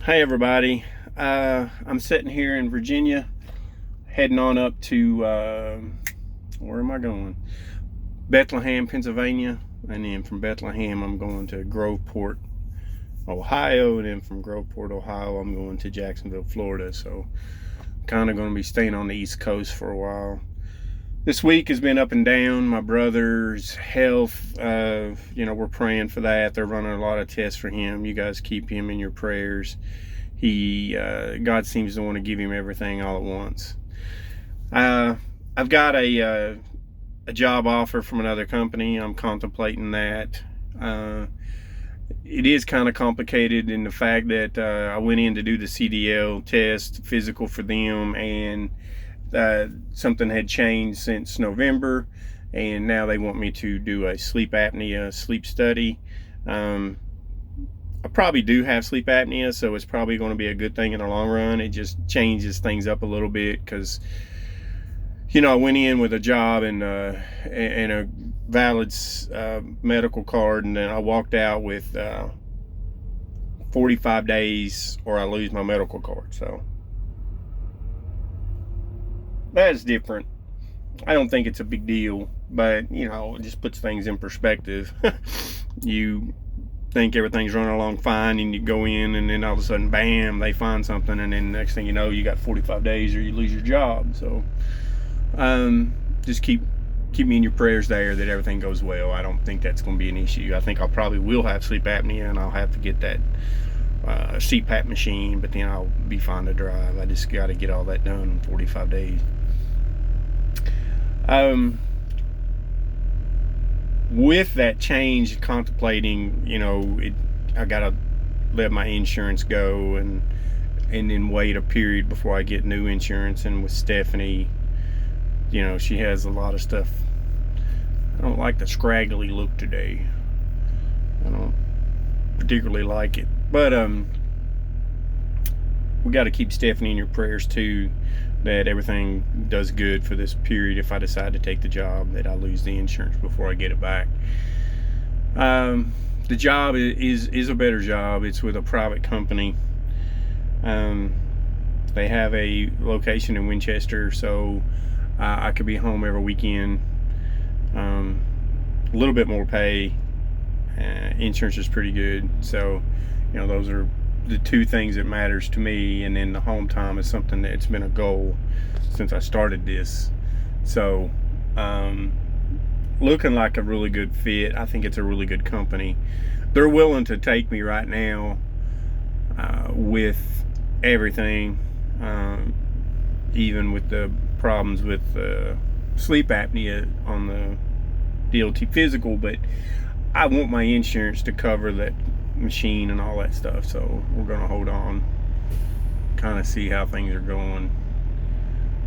Hey everybody, I'm sitting here in Virginia, heading on up to where am I going? Bethlehem, Pennsylvania, and then from Bethlehem I'm going to Groveport, Ohio, and then from Groveport, Ohio I'm going to Jacksonville, Florida. So kind of going to be staying on the East Coast for a while. This week has been up and down. My brother's health, we're praying for that. They're running a lot of tests for him. You guys keep him in your prayers. God seems to want to give him everything all at once. I've got a job offer from another company. I'm contemplating that. It is kind of complicated in the fact that I went in to do the CDL test, physical for them, and something had changed since November, and now they want me to do a sleep apnea sleep study. I probably do have sleep apnea, so it's probably going to be a good thing in the long run. It just changes things up a little bit because, I went in with a job and a valid medical card, and then I walked out with 45 days or I lose my medical card. So that's different. I don't think it's a big deal, but it just puts things in perspective. You think everything's running along fine, and you go in, and then all of a sudden, bam, they find something, and then next thing you know, you got 45 days or you lose your job. So just keep me in your prayers there that everything goes well. I don't think that's going to be an issue. I think I'll probably will have sleep apnea, and I'll have to get that CPAP machine, but then I'll be fine to drive. I just got to get all that done in 45 days. With that change, contemplating, I gotta let my insurance go and then wait a period before I get new insurance. And with Stephanie, she has a lot of stuff. I don't like the scraggly look today. I don't particularly like it, but we got to keep Stephanie in your prayers too, that everything does good for this period. If I decide to take the job, that I lose the insurance before I get it back. The job is a better job. It's with a private company. They have a location in Winchester, so I could be home every weekend. A little bit more pay. Insurance is pretty good. So, those are the two things that matters to me. And then the home time is something that's been a goal since I started this. So looking like a really good fit. I think it's a really good company. They're willing to take me right now with everything, even with the problems with sleep apnea on the DOT physical, but I want my insurance to cover that machine and all that stuff. So we're gonna hold on, kind of see how things are going,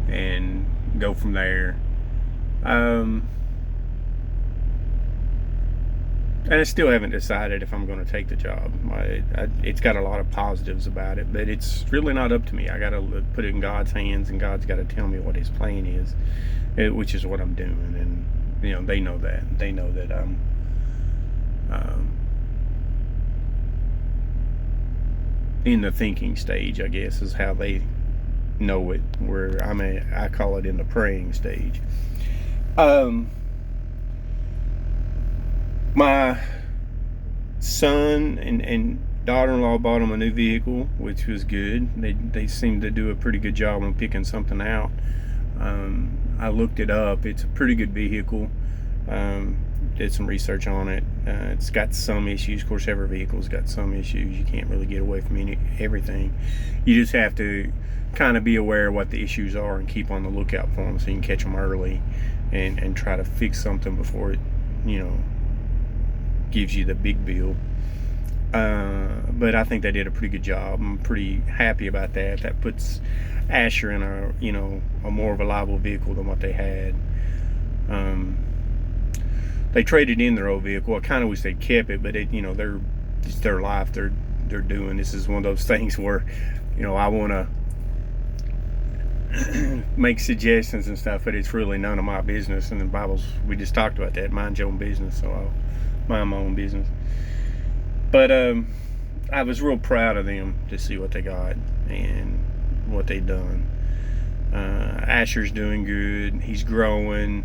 and go from there. And I still haven't decided if I'm going to take the job. It's got a lot of positives about it, but it's really not up to me. I got to put it in God's hands, and God's got to tell me what His plan is, which is what I'm doing. And they know that. They know that I'm in the thinking stage, I guess, is how they know it. Where I call it in the praying stage. My son and daughter-in-law bought them a new vehicle, which was good. They seemed to do a pretty good job on picking something out. I looked it up. It's a pretty good vehicle. Did some research on it. It's got some issues. Of course, every vehicle's got some issues. You can't really get away from everything. You just have to kind of be aware of what the issues are and keep on the lookout for them so you can catch them early and try to fix something before it, gives you the big bill. But I think they did a pretty good job. I'm pretty happy about that. That puts Asher in a more reliable vehicle than what they had. They traded in their old vehicle. I kind of wish they'd kept it, but it's their life. They're doing. This is one of those things where, I want to make suggestions and stuff, but it's really none of my business. And the Bible's, we just talked about that. Mind your own business. So I'll mind my own business. But I was real proud of them to see what they got and what they done. Asher's doing good. He's growing.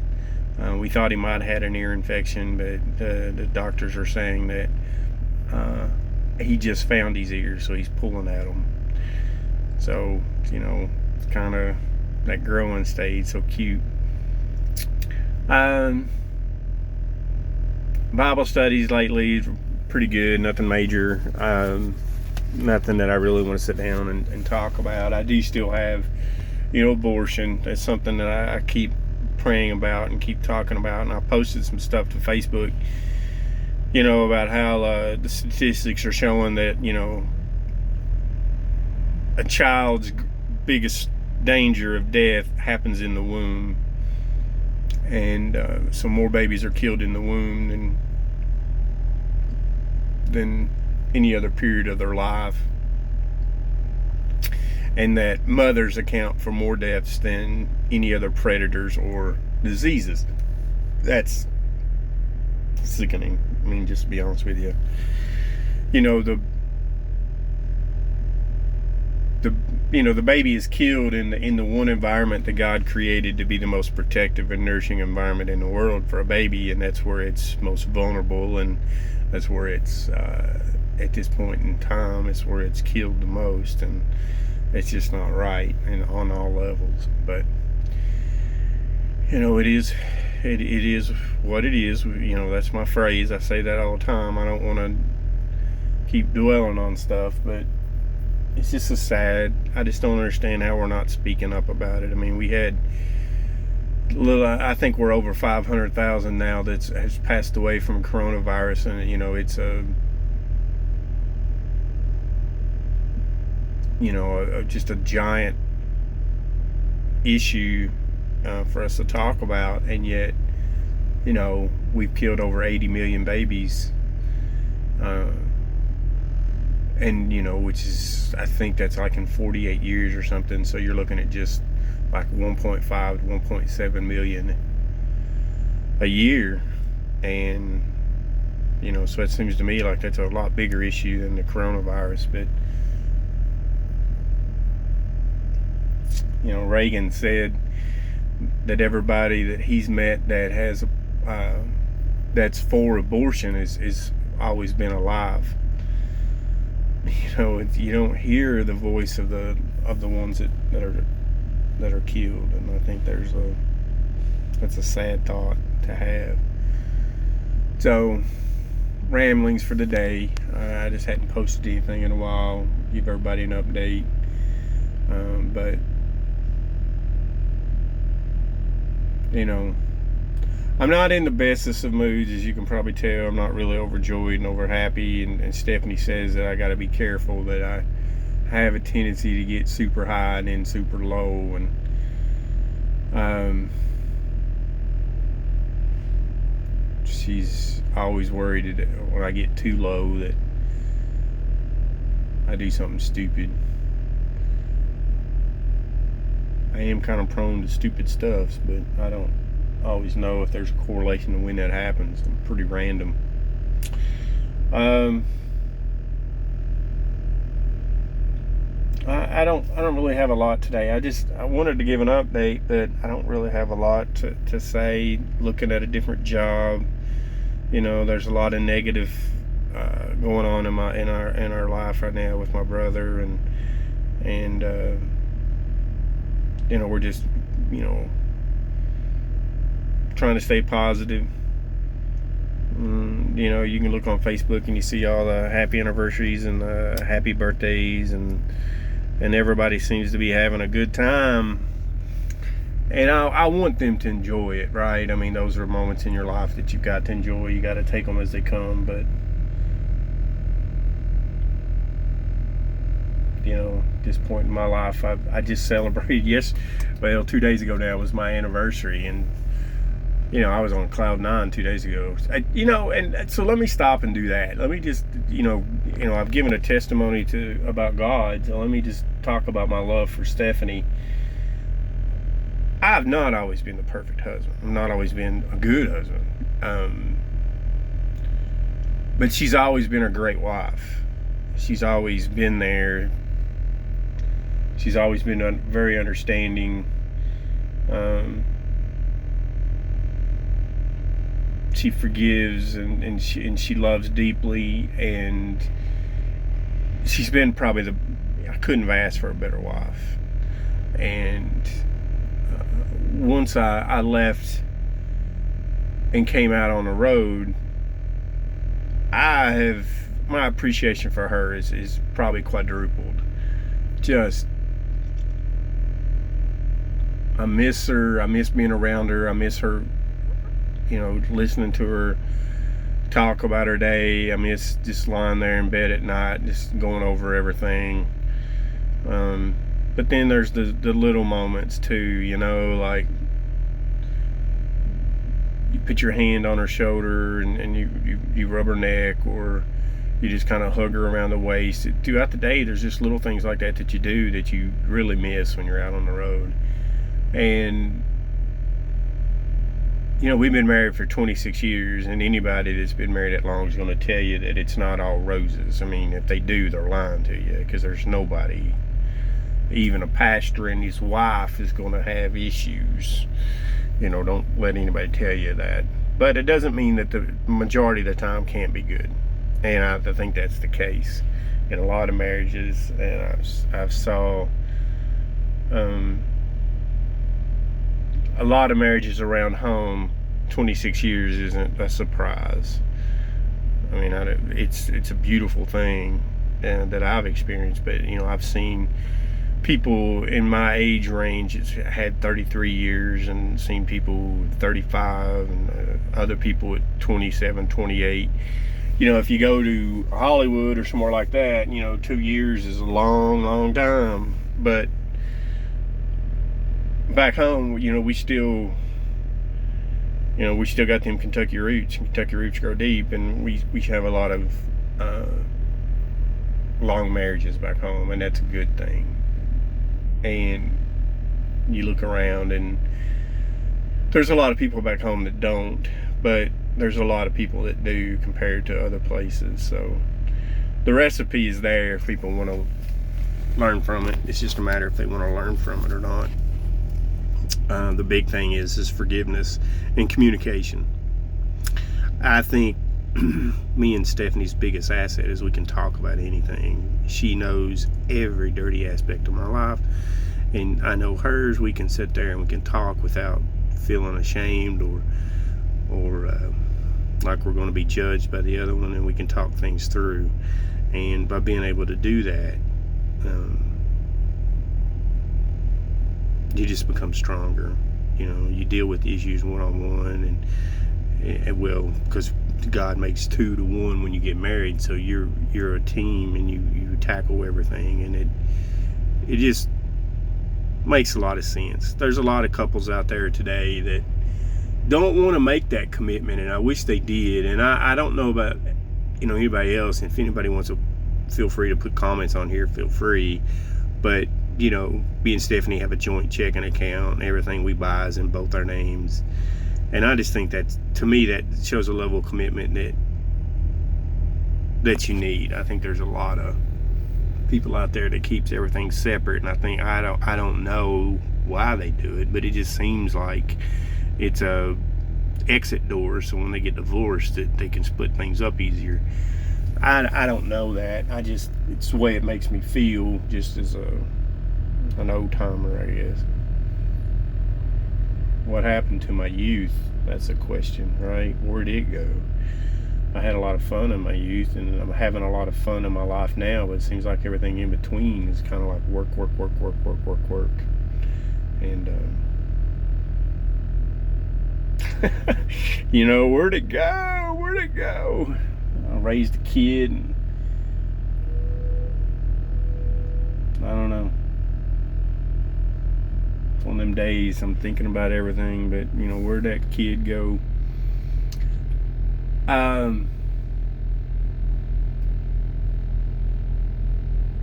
We thought he might have had an ear infection, but the doctors are saying that he just found his ears, so he's pulling at them. So, it's kind of that growing stage, so cute. Bible studies lately, pretty good, nothing major. Nothing that I really want to sit down and talk about. I do still have, abortion. That's something that I keep praying about and keep talking about. And I posted some stuff to Facebook, about how the statistics are showing that, a child's biggest danger of death happens in the womb. And so more babies are killed in the womb than any other period of their life, and that mothers account for more deaths than any other predators or diseases. That's sickening. I mean, just to be honest with you, the baby is killed in the one environment that God created to be the most protective and nourishing environment in the world for a baby, and that's where it's most vulnerable, and that's where it's at this point in time, it's where it's killed the most, and it's just not right, and on all levels. But it is what it is. That's my phrase. I say that all the time. I don't want to keep dwelling on stuff, but it's just so sad. I just don't understand how we're not speaking up about it. I mean, we had I think we're over 500,000 now that has passed away from coronavirus, and it's just a giant issue for us to talk about, and yet we've killed over 80 million babies, and which is, I think that's like in 48 years or something. So you're looking at just like 1.5 to 1.7 million a year, and so it seems to me like that's a lot bigger issue than the coronavirus. But Reagan said that everybody that he's met that has that's for abortion is always been alive. You don't hear the voice of the ones that are killed, and I think that's a sad thought to have. So, ramblings for the day. I just hadn't posted anything in a while. Give everybody an update, but I'm not in the bestest of moods, as you can probably tell. I'm not really overjoyed and over happy, and Stephanie says that I got to be careful, that I have a tendency to get super high and then super low, and she's always worried that when I get too low that I do something stupid. I am kind of prone to stupid stuff, but I don't always know if there's a correlation to when that happens. I'm pretty random. I don't really have a lot today. I wanted to give an update, but I don't really have a lot to say. Looking at a different job, there's a lot of negative going on in our life right now with my brother, and we're just trying to stay positive. You can look on Facebook and you see all the happy anniversaries and the happy birthdays, and everybody seems to be having a good time, and I want them to enjoy it, right? I mean, those are moments in your life that you've got to enjoy. You got to take them as they come. But at this point in my life, I just celebrated 2 days ago now was my anniversary, and I was on cloud 9 2 days ago. And so let me stop and do that. Let me just, I've given a testimony about God, so let me just talk about my love for Stephanie. I've not always been the perfect husband. I've not always been a good husband. But she's always been a great wife. she's always been there. She's always been very understanding. She forgives and she loves deeply, and she's been probably I couldn't have asked for a better wife. And once I left and came out on the road, my appreciation for her is probably quadrupled. Just, I miss her. I miss being around her. I miss her, listening to her talk about her day. I miss just lying there in bed at night, just going over everything. But then there's the little moments too, like you put your hand on her shoulder and you rub her neck, or you just kind of hug her around the waist. Throughout the day, there's just little things like that you do that you really miss when you're out on the road. And we've been married for 26 years, and anybody that's been married that long is going to tell you that it's not all roses. I mean, if they do, they're lying to you, because there's nobody, even a pastor and his wife, is going to have issues. Don't let anybody tell you that. But it doesn't mean that the majority of the time can't be good. And I think that's the case in a lot of marriages. And I've saw a lot of marriages around home. 26 years isn't a surprise. I mean, it's a beautiful thing that I've experienced. But I've seen people in my age range that's had 33 years, and seen people 35, and other people at 27, 28. If you go to Hollywood or somewhere like that, 2 years is a long time. But back home, we still got them Kentucky roots. Kentucky roots grow deep, and we have a lot of long marriages back home, and that's a good thing. And you look around, and there's a lot of people back home that don't, but there's a lot of people that do compared to other places. So the recipe is there if people want to learn from it. It's just a matter if they want to learn from it or not. The big thing is forgiveness and communication. I think me and Stephanie's biggest asset is we can talk about anything. She knows every dirty aspect of my life, and I know hers. We can sit there and we can talk without feeling ashamed or like we're going to be judged by the other one, and we can talk things through. And by being able to do that, you just become stronger. You deal with issues one-on-one, and well, because God makes 2 to 1 when you get married, so you're a team, and you tackle everything, and it just makes a lot of sense. There's a lot of couples out there today that don't want to make that commitment, and I wish they did. And I don't know about anybody else, and if anybody wants to, feel free to put comments on here, feel free. But me and Stephanie have a joint checking account, and everything we buy is in both our names. And I just think that, to me, that shows a level of commitment that you need. I think there's a lot of people out there that keeps everything separate, and I think I don't know why they do it, but it just seems like it's a exit door, so when they get divorced, that they can split things up easier. I don't know that. It's the way it makes me feel, just as an old timer, I guess. What happened to my youth? That's a question, right? Where'd it go? I had a lot of fun in my youth, and I'm having a lot of fun in my life now, but it seems like everything in between is kind of like work. And where'd it go? I raised a kid, and I don't know. It's one of them days I'm thinking about everything, but where'd that kid go? I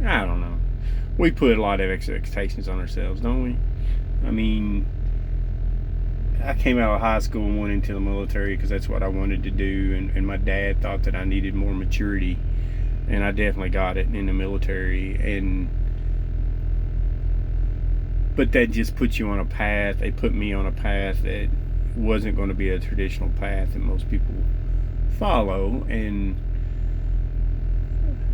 don't know. We put a lot of expectations on ourselves, don't we? I mean, I came out of high school and went into the military because that's what I wanted to do, and my dad thought that I needed more maturity and I definitely got it in the military. But that just puts you on a path. They put me on a path that wasn't going to be a traditional path that most people follow. And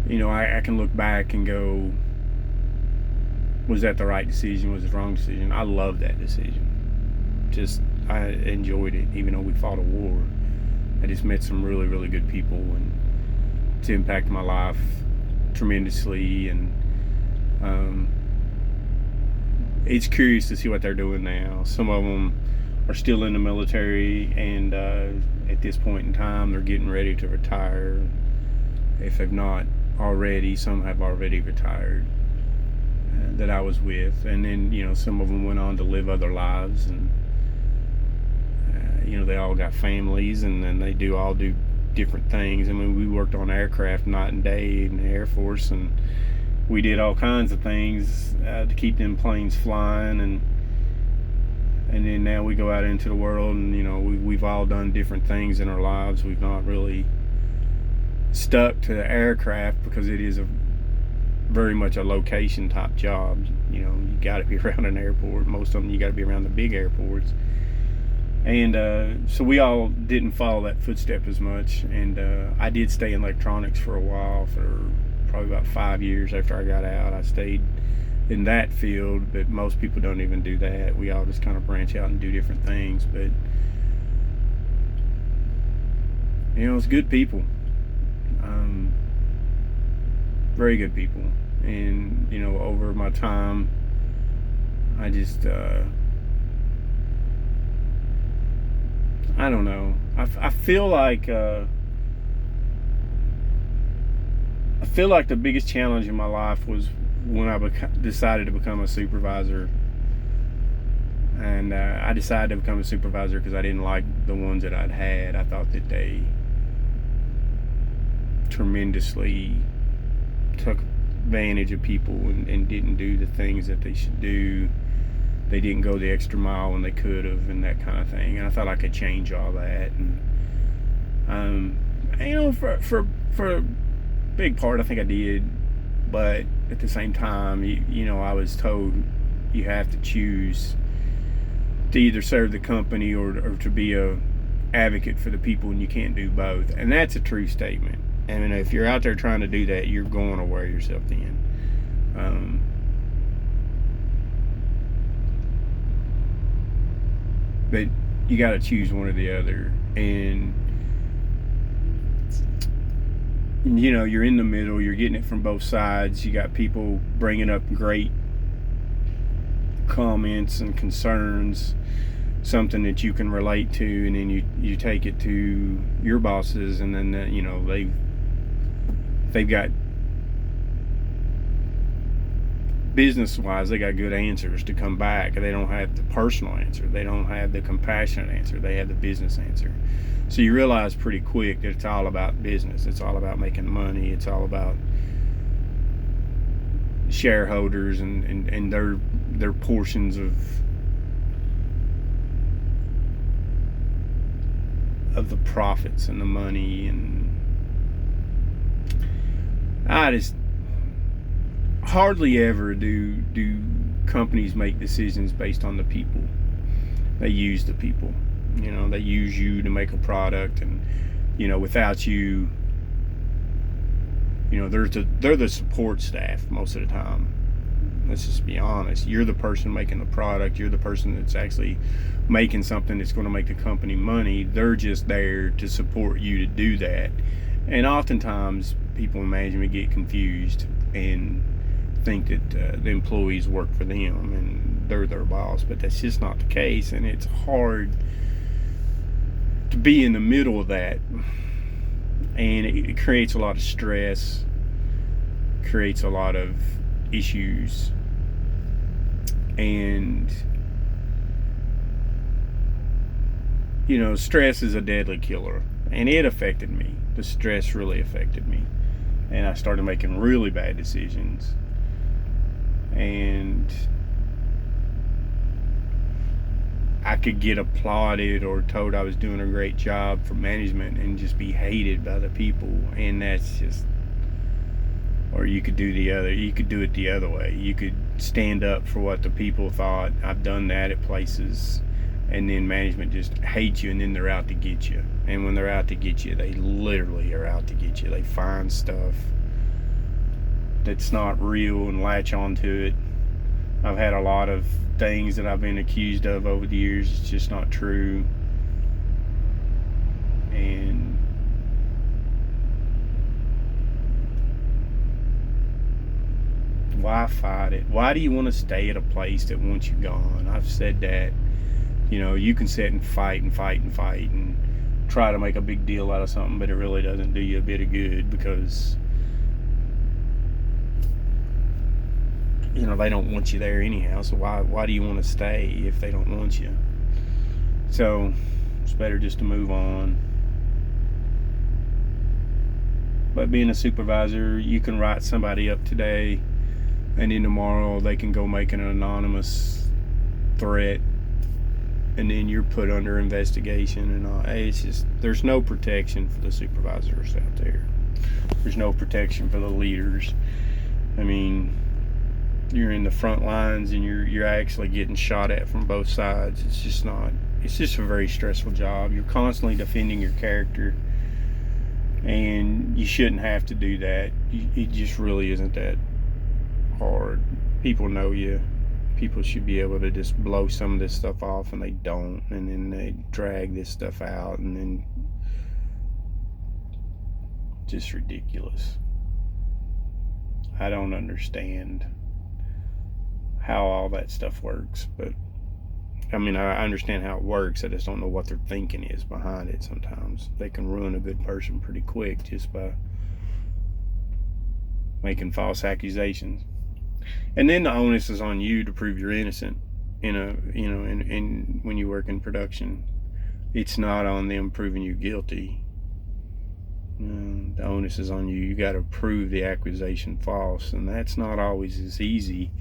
I can look back and go, was that the right decision? Was it the wrong decision? I love that decision. I enjoyed it, even though we fought a war. I just met some really, really good people, and it's impacted my life tremendously. And it's curious to see what they're doing now. Some of them are still in the military, and at this point in time, they're getting ready to retire. If they've not already, some have already retired that I was with. And then, some of them went on to live other lives, and they all got families, and then they all do different things. I mean, we worked on aircraft night and day in the Air Force, and we did all kinds of things to keep them planes flying, and then now we go out into the world, and we've all done different things in our lives. We've not really stuck to the aircraft because it is very much a location type job. You got to be around an airport. Most of them, you got to be around the big airports. And so we all didn't follow that footstep as much. And I did stay in electronics for a while, for probably about 5 years after I got out. I stayed in that field, but most people don't even do that. We all just kind of branch out and do different things. But it's good people, very good people. And over my time, I just I don't know. I feel like the biggest challenge in my life was when I decided to become a supervisor. And I decided to become a supervisor because I didn't like the ones that I'd had. I thought that they tremendously took advantage of people and didn't do the things that they should do. They didn't go the extra mile when they could have, and that kind of thing. And I thought I could change all that. And for a big part, I think I did. But at the same time, I was told you have to choose to either serve the company or to be a advocate for the people, and you can't do both. And that's a true statement. I mean, if you're out there trying to do that, you're going to wear yourself thin. But you got to choose one or the other. And you're in the middle. You're getting it from both sides. You got people bringing up great comments and concerns, something that you can relate to, and then you take it to your bosses, and then they've got, business-wise, they got good answers to come back. They don't have the personal answer. They don't have the compassionate answer. They have the business answer. So you realize pretty quick that it's all about business. It's all about making money. It's all about shareholders and their portions of the profits and the money. And I just hardly ever do companies make decisions based on the people. They use the people. They use you to make a product, and without you, they're the support staff most of the time. Let's just be honest. You're the person making the product. You're the person that's actually making something that's going to make the company money. They're just there to support you to do that. And oftentimes people in management get confused and think that the employees work for them and they're their boss, but that's just not the case. And it's hard to be in the middle of that, and it creates a lot of stress, creates a lot of issues. And stress is a deadly killer, and it affected me. The stress really affected me, and I started making really bad decisions. And I could get applauded or told I was doing a great job for management and just be hated by the people. And that's just Or you could do it the other way. You could stand up for what the people thought. I've done that at places, and then management just hates you, and then they're out to get you. And when they're out to get you, they literally are out to get you. They find stuff that's not real and latch onto it. I've had a lot of things that I've been accused of over the years. It's just not true. And why fight it? Why do you want to stay at a place that wants you gone? I've said that. You can sit and fight and try to make a big deal out of something, but it really doesn't do you a bit of good, because they don't want you there anyhow. So why do you want to stay if they don't want you? So it's better just to move on. But being a supervisor, you can write somebody up today, and then tomorrow they can go make an anonymous threat, and then you're put under investigation and all. It's just, there's no protection for the supervisors out there. There's no protection for the leaders. I mean, you're in the front lines, and you're actually getting shot at from both sides. It's just a very stressful job. You're constantly defending your character, and you shouldn't have to do that. It just really isn't that hard. People know you. People should be able to just blow some of this stuff off, and they don't, and then they drag this stuff out, and then just ridiculous. I don't understand how all that stuff works, but I mean, I understand how it works. I just don't know what their thinking is behind it. Sometimes they can ruin a good person pretty quick just by making false accusations. And then the onus is on you to prove you're innocent. In when you work in production, it's not on them proving you guilty. The onus is on you. You got to prove the accusation false, and that's not always as easy.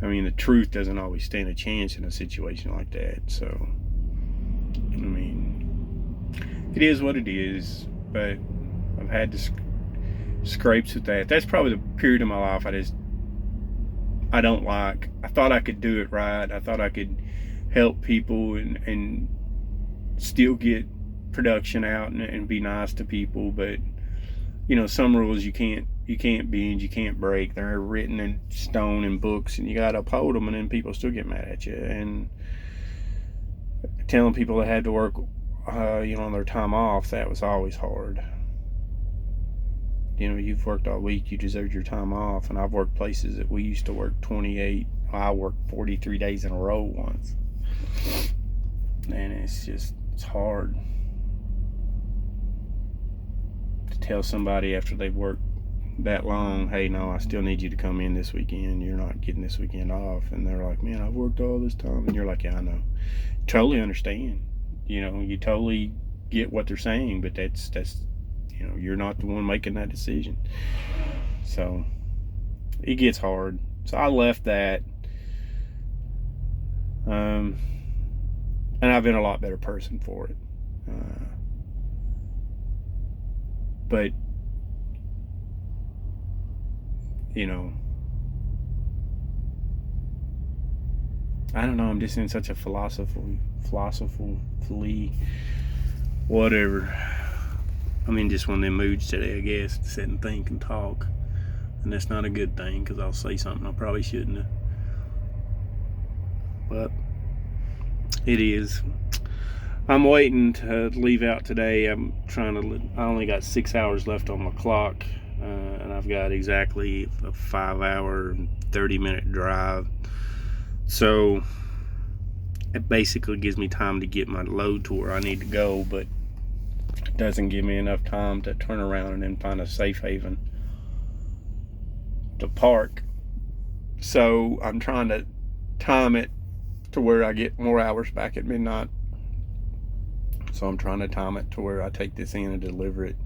I mean, the truth doesn't always stand a chance in a situation like that. So, I mean, it is what it is. But I've had scrapes with that. That's probably the period of my life I don't like. I thought I could do it right. I thought I could help people and still get production out and be nice to people. But some rules you can't bend, you can't break. They're written in stone in books, and you got to uphold them, and then people still get mad at you. And telling people they had to work on their time off, that was always hard. You've worked all week, you deserve your time off. And I've worked places that we used to work 28, I worked 43 days in a row once. And it's hard to tell somebody after they've worked that long, hey, no, I still need you to come in this weekend. You're not getting this weekend off. And they're like, man, I've worked all this time. And you're like, yeah, I know. Totally understand. You totally get what they're saying, but that's you're not the one making that decision. So it gets hard. So I left that. And I've been a lot better person for it. But I don't know, I'm just in such a philosophy, whatever. I'm in just one of them moods today, I guess, to sit and think and talk. And that's not a good thing, because I'll say something I probably shouldn't have. But it is. I'm waiting to leave out today. I only got 6 hours left on my clock. And I've got exactly a 5-hour, 30-minute drive. So it basically gives me time to get my load to where I need to go, but it doesn't give me enough time to turn around and then find a safe haven to park. So I'm trying to time it to where I get more hours back at midnight. So I'm trying to time it to where I take this in and deliver it.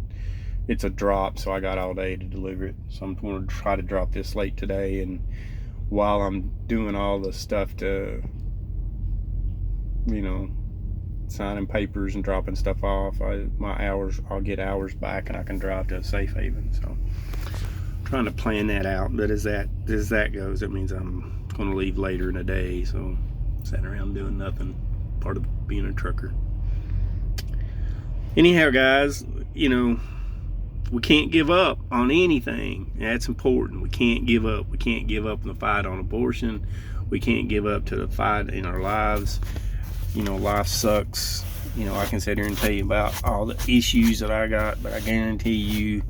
It's a drop, so I got all day to deliver it. So I'm going to try to drop this late today, and while I'm doing all the stuff to, signing papers and dropping stuff off, I'll get hours back, and I can drive to a safe haven. So I'm trying to plan that out. But as that goes, that means I'm going to leave later in the day. So sitting around doing nothing, part of being a trucker. Anyhow, guys, we can't give up on anything. That's important. We can't give up. We can't give up in the fight on abortion. We can't give up to the fight in our lives. Life sucks. I can sit here and tell you about all the issues that I got, but I guarantee you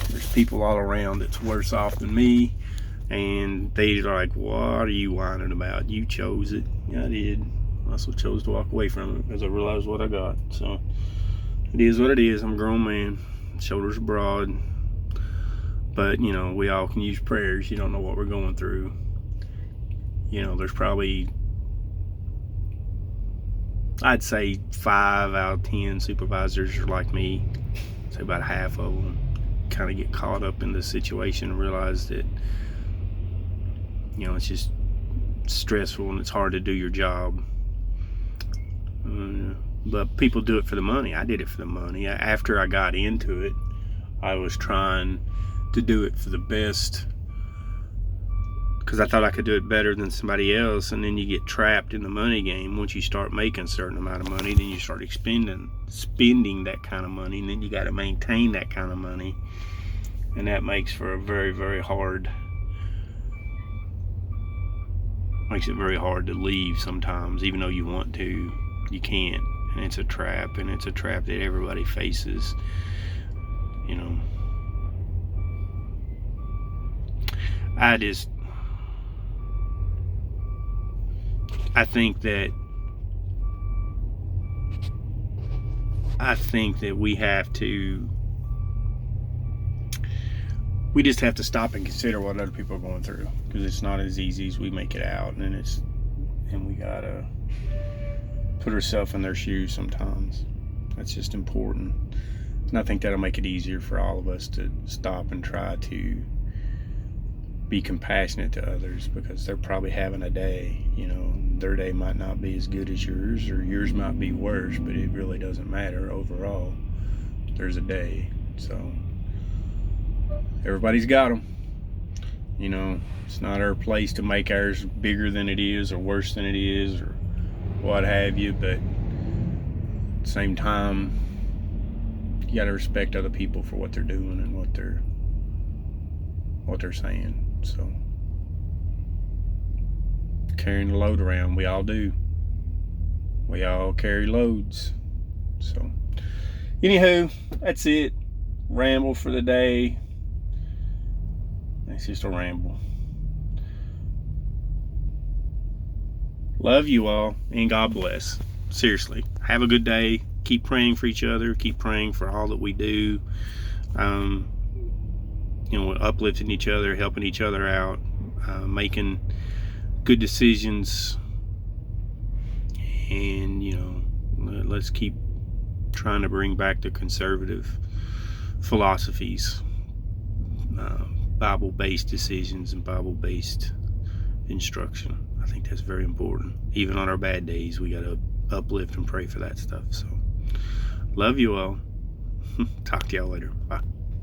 there's people all around that's worse off than me, and they're like, what are you whining about? You chose it. Yeah, I did. I also chose to walk away from it because I realized what I got. So it is what it is. I'm a grown man. Shoulders are broad. But, we all can use prayers. You don't know what we're going through. There's probably, I'd say 5 out of 10 supervisors are like me. I'd say about half of them kind of get caught up in the situation and realize that, it's just stressful and it's hard to do your job. But people do it for the money. I did it for the money. After I got into it, I was trying to do it for the best because I thought I could do it better than somebody else. And then you get trapped in the money game. Once you start making a certain amount of money, then you start spending that kind of money, and then you got to maintain that kind of money, and that makes for a very, very hard. Makes it very hard to leave sometimes, even though you want to, you can't. And it's a trap, and it's a trap that everybody faces. I think that we just have to stop and consider what other people are going through, because it's not as easy as we make it out, and we gotta put ourselves in their shoes sometimes. That's just important. And I think that'll make it easier for all of us to stop and try to be compassionate to others, because they're probably having a day. Their day might not be as good as yours, or yours might be worse, but it really doesn't matter. Overall, there's a day. So everybody's got them. It's not our place to make ours bigger than it is or worse than it is or what have you, but at the same time, you got to respect other people for what they're doing and what they're saying. So carrying the load around, we all do. We all carry loads. So anywho, that's it. Ramble for the day. It's just a ramble. Love you all, and God bless. Seriously, have a good day. Keep praying for each other. Keep praying for all that we do. Uplifting each other, helping each other out, making good decisions, and let's keep trying to bring back the conservative philosophies, Bible-based decisions and Bible-based instruction. I think that's very important. Even on our bad days, we got to uplift and pray for that stuff. So love you all. Talk to y'all later. Bye.